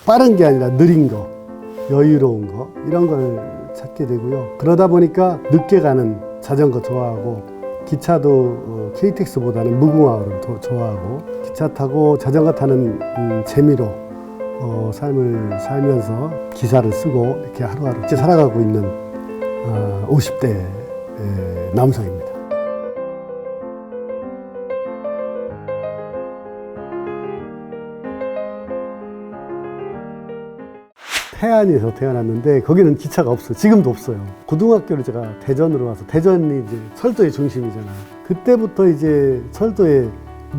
빠른 게 아니라 느린 거, 여유로운 거 이런 걸 찾게 되고요. 그러다 보니까 늦게 가는 자전거 좋아하고 기차도 KTX보다는 무궁화호를 더 좋아하고 기차 타고 자전거 타는 재미로 삶을 살면서 기사를 쓰고 이렇게 하루하루 살아가고 있는 50대 남성입니다. 태안에서 태어났는데 거기는 기차가 없어요. 지금도 없어요. 고등학교를 제가 대전으로 와서, 대전이 이제 철도의 중심이잖아. 그때부터 이제 철도의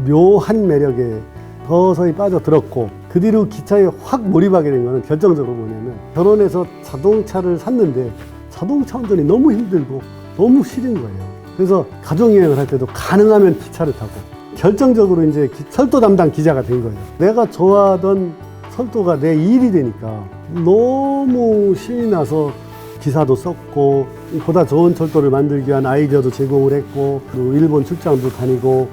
묘한 매력에 서서히 빠져들었고, 그 뒤로 기차에 확 몰입하게 된 거는 결정적으로 뭐냐면, 결혼해서 자동차를 샀는데 자동차 운전이 너무 힘들고 너무 싫은 거예요. 그래서 가족여행을 할 때도 가능하면 기차를 타고, 결정적으로 이제 철도 담당 기자가 된 거예요. 내가 좋아하던 철도가 내 일이 되니까 너무 신이 나서 기사도 썼고, 보다 좋은 철도를 만들기 위한 아이디어도 제공을 했고, 또 일본 출장도 다니고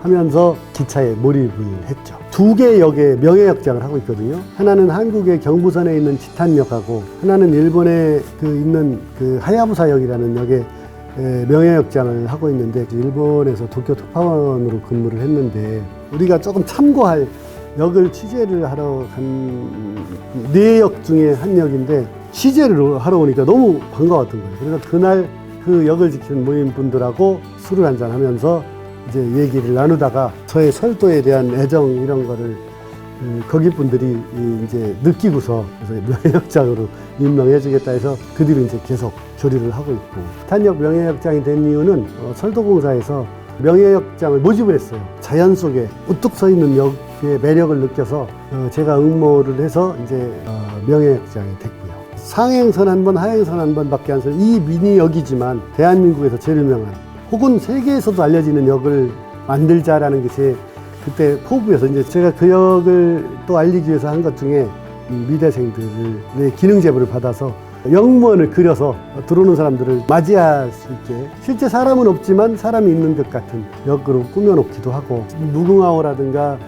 하면서 기차에 몰입을 했죠. 두 개의 역에 명예역장을 하고 있거든요. 하나는 한국의 경부선에 있는 지탄역하고, 하나는 일본에 있는 하야부사역이라는 역에 명예역장을 하고 있는데, 일본에서 도쿄 특파원으로 근무를 했는데, 우리가 조금 참고할 역을 취재를 하러 간 4역 중에 한 역인데, 취재를 하러 오니까 너무 반가웠던 거예요. 그래서 그날 그 역을 지키는 모임분들하고 술을 한잔 하면서 이제 얘기를 나누다가 저의 철도에 대한 애정 이런 거를 거기 분들이 이제 느끼고서, 그래서 명예역장으로 임명해주겠다 해서 그 뒤로 이제 계속 조리를 하고 있고, 탄역 명예역장이 된 이유는 철도공사에서 명예역장을 모집을 했어요. 자연 속에 우뚝 서 있는 역의 매력을 느껴서 제가 응모를 해서 이제 명예역장이 됐고요. 상행선 한 번, 하행선 한 번밖에 안 써요. 이 미니역이지만 대한민국에서 제일 유명한, 혹은 세계에서도 알려지는 역을 만들자라는 게 제 그때 포부여서, 이제 제가 그 역을 또 알리기 위해서 한 것 중에 미대생들의 기능 제보를 받아서 역무원을 그려서 들어오는 사람들을 맞이할 수 있게, 실제 사람은 없지만 사람이 있는 것 같은 역으로 꾸며놓기도 하고, 무궁화호라든가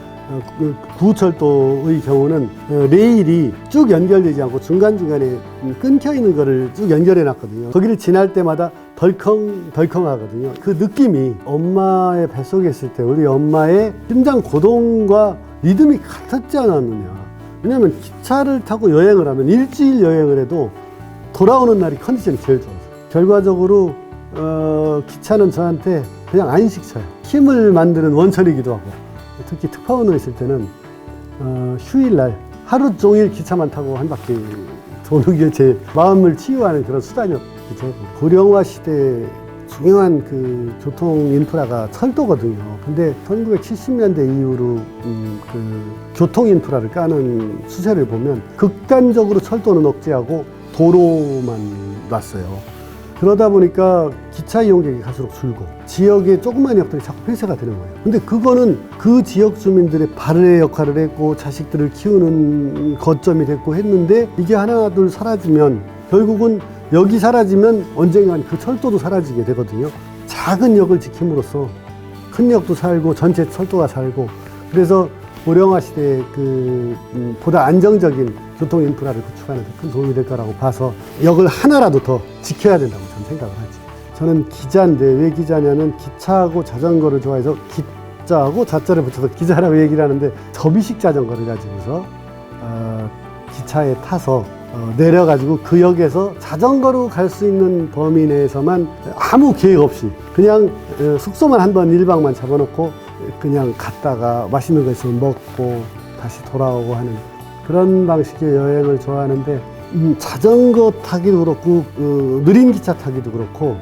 구철도의 경우는 레일이 쭉 연결되지 않고 중간중간에 끊겨 있는 거를 쭉 연결해 놨거든요. 거기를 지날 때마다 덜컹덜컹 하거든요. 그 느낌이 엄마의 뱃속에 있을 때 우리 엄마의 심장 고동과 리듬이 같았지 않았느냐. 왜냐하면 기차를 타고 여행을 하면, 일주일 여행을 해도 돌아오는 날이 컨디션이 제일 좋아서, 결과적으로 기차는 저한테 그냥 안식처예요. 힘을 만드는 원천이기도 하고, 특히 특파원으로 있을 때는 휴일날 하루 종일 기차만 타고 한 바퀴 도는 게 제 마음을 치유하는 그런 수단이었기도 하고, 고령화 시대에 중요한 그 교통 인프라가 철도거든요. 근데 1970년대 이후로 교통 인프라를 까는 추세를 보면 극단적으로 철도는 억제하고 도로만 놨어요. 그러다 보니까 기차 이용객이 갈수록 줄고 지역의 조그만 역들이 자꾸 폐쇄가 되는 거예요. 근데 그거는 그 지역 주민들의 발의 역할을 했고 자식들을 키우는 거점이 됐고 했는데, 이게 하나 둘 사라지면 결국은 역이 사라지면 언젠간 그 철도도 사라지게 되거든요. 작은 역을 지킴으로써 큰 역도 살고 전체 철도가 살고, 그래서 고령화 시대에 보다 안정적인 교통 인프라를 구축하는 데 큰 도움이 될 거라고 봐서 역을 하나라도 더 지켜야 된다고 저는 생각을 하죠. 저는 기자인데, 왜 기자냐면 기차하고 자전거를 좋아해서 기자하고 자자를 붙여서 기자라고 얘기를 하는데, 접이식 자전거를 가지고서 기차에 타서 내려가지고 그 역에서 자전거로 갈 수 있는 범위 내에서만 아무 계획 없이 그냥 숙소만 한번 1박만 잡아놓고 그냥 갔다가 맛있는 거 있으면 먹고 다시 돌아오고 하는 그런 방식의 여행을 좋아하는데, 자전거 타기도 그렇고 느린 기차 타기도 그렇고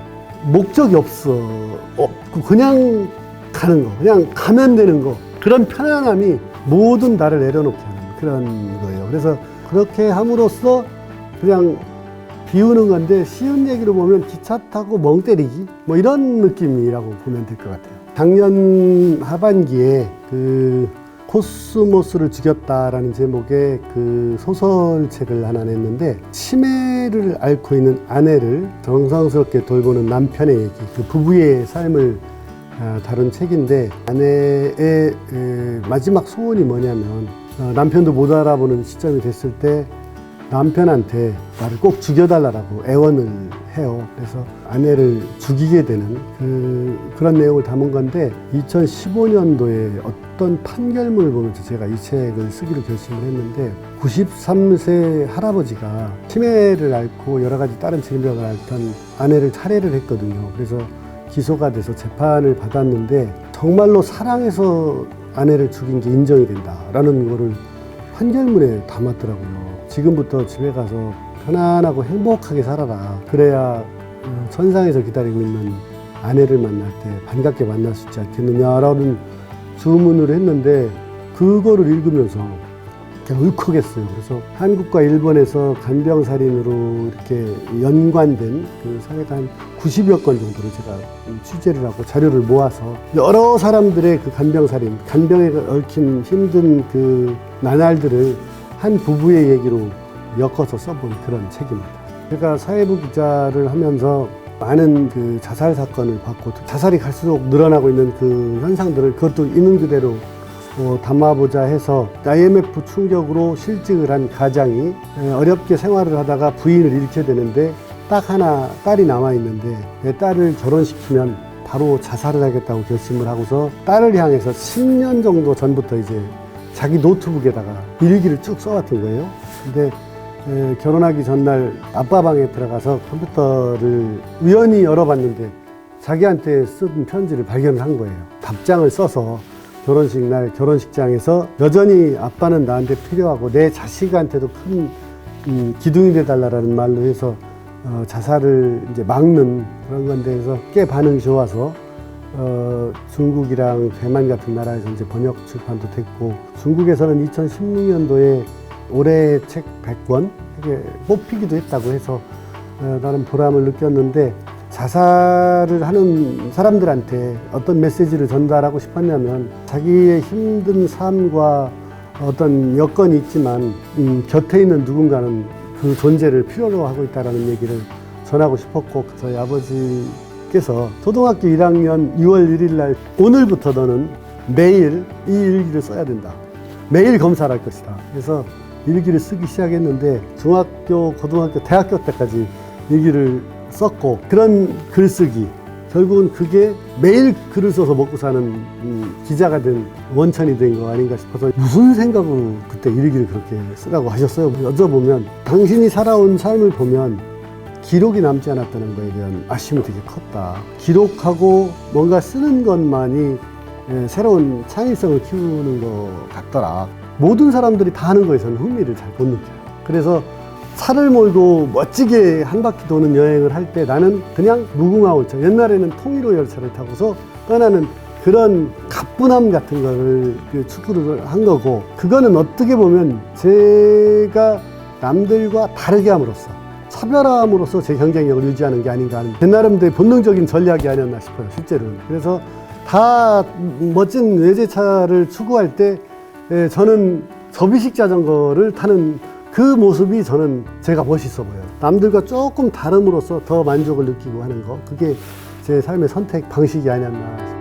목적이 없고 그냥 가는 거, 그냥 가면 되는 거, 그런 편안함이 모든 나를 내려놓게 하는 그런 거예요. 그래서 그렇게 함으로써 그냥 비우는 건데, 쉬운 얘기로 보면 기차 타고 멍 때리기 뭐 이런 느낌이라고 보면 될 것 같아요. 작년 하반기에 코스모스를 죽였다라는 제목의 소설책을 하나 냈는데, 치매를 앓고 있는 아내를 정성스럽게 돌보는 남편의 얘기, 부부의 삶을 다룬 책인데, 아내의 마지막 소원이 뭐냐면 남편도 못 알아보는 시점이 됐을 때 남편한테 나를 꼭 죽여달라고 애원을 해요. 그래서 아내를 죽이게 되는 그런 내용을 담은 건데 2015년도에 어떤 판결문을 보면서 제가 이 책을 쓰기로 결심을 했는데 93세 할아버지가 치매를 앓고 여러 가지 다른 질병을 앓던 아내를 살해를 했거든요. 그래서 기소가 돼서 재판을 받았는데 정말로 사랑해서 아내를 죽인 게 인정이 된다라는 거를 판결문에 담았더라고요. 지금부터 집에 가서 편안하고 행복하게 살아라. 그래야 천상에서 기다리고 있는 아내를 만날 때 반갑게 만날 수 있지 않겠느냐라는 주문을 했는데 그거를 읽으면서 그냥 울컥했어요. 그래서 한국과 일본에서 간병살인으로 이렇게 연관된 그 사례가 한 90여 건 정도를 제가 취재를 하고 자료를 모아서 여러 사람들의 그 간병살인, 간병에 얽힌 힘든 그 나날들을 한 부부의 얘기로 엮어서 써본 그런 책입니다. 제가 사회부 기자를 하면서 많은 그 자살 사건을 봤고 자살이 갈수록 늘어나고 있는 그 현상들을 그것도 있는 그대로 담아보자 해서 IMF 충격으로 실직을 한 가장이 어렵게 생활을 하다가 부인을 잃게 되는데 딱 하나 딸이 남아있는데 내 딸을 결혼시키면 바로 자살을 하겠다고 결심을 하고서 딸을 향해서 10년 정도 전부터 이제 자기 노트북에다가 일기를 쭉 써왔던 거예요. 근데 결혼하기 전날 아빠 방에 들어가서 컴퓨터를 우연히 열어봤는데 자기한테 쓴 편지를 발견을 한 거예요. 답장을 써서 결혼식 날 결혼식장에서 여전히 아빠는 나한테 필요하고 내 자식한테도 큰 기둥이 돼달라는 말로 해서 자살을 이제 막는 그런 건데 해서 꽤 반응이 좋아서 중국이랑 대만 같은 나라에서 이제 번역 출판도 됐고 중국에서는 2016년도에 올해 책 100권 뽑히기도 했다고 해서 나름 보람을 느꼈는데 자살을 하는 사람들한테 어떤 메시지를 전달하고 싶었냐면 자기의 힘든 삶과 어떤 여건이 있지만 곁에 있는 누군가는 그 존재를 필요로 하고 있다는 얘기를 전하고 싶었고 저희 아버지께서 초등학교 1학년 6월 1일 날 오늘부터 너는 매일 이 일기를 써야 된다. 매일 검사를 할 것이다. 그래서 일기를 쓰기 시작했는데 중학교, 고등학교, 대학교 때까지 일기를 썼고 그런 글쓰기 결국은 그게 매일 글을 써서 먹고 사는 기자가 된 원천이 된 거 아닌가 싶어서 무슨 생각으로 그때 일기를 그렇게 쓰라고 하셨어요? 여쭤보면 당신이 살아온 삶을 보면 기록이 남지 않았다는 거에 대한 아쉬움이 되게 컸다. 기록하고 뭔가 쓰는 것만이 새로운 창의성을 키우는 것 같더라. 모든 사람들이 다 하는 거에 저는 흥미를 잘 못 느껴요. 그래서 차를 몰고 멋지게 한 바퀴 도는 여행을 할 때 나는 그냥 무궁화 월차, 옛날에는 통일호 열차를 타고서 떠나는 그런 가뿐함 같은 거를 추구를 한 거고 그거는 어떻게 보면 제가 남들과 다르게 함으로써 차별함으로써 제 경쟁력을 유지하는 게 아닌가 하는 제 나름대로 본능적인 전략이 아니었나 싶어요, 실제로는. 그래서 다 멋진 외제차를 추구할 때 저는 접이식 자전거를 타는 그 모습이 저는 제가 멋있어 보여요. 남들과 조금 다름으로써 더 만족을 느끼고 하는 거, 그게 제 삶의 선택 방식이 아니었나 싶어요.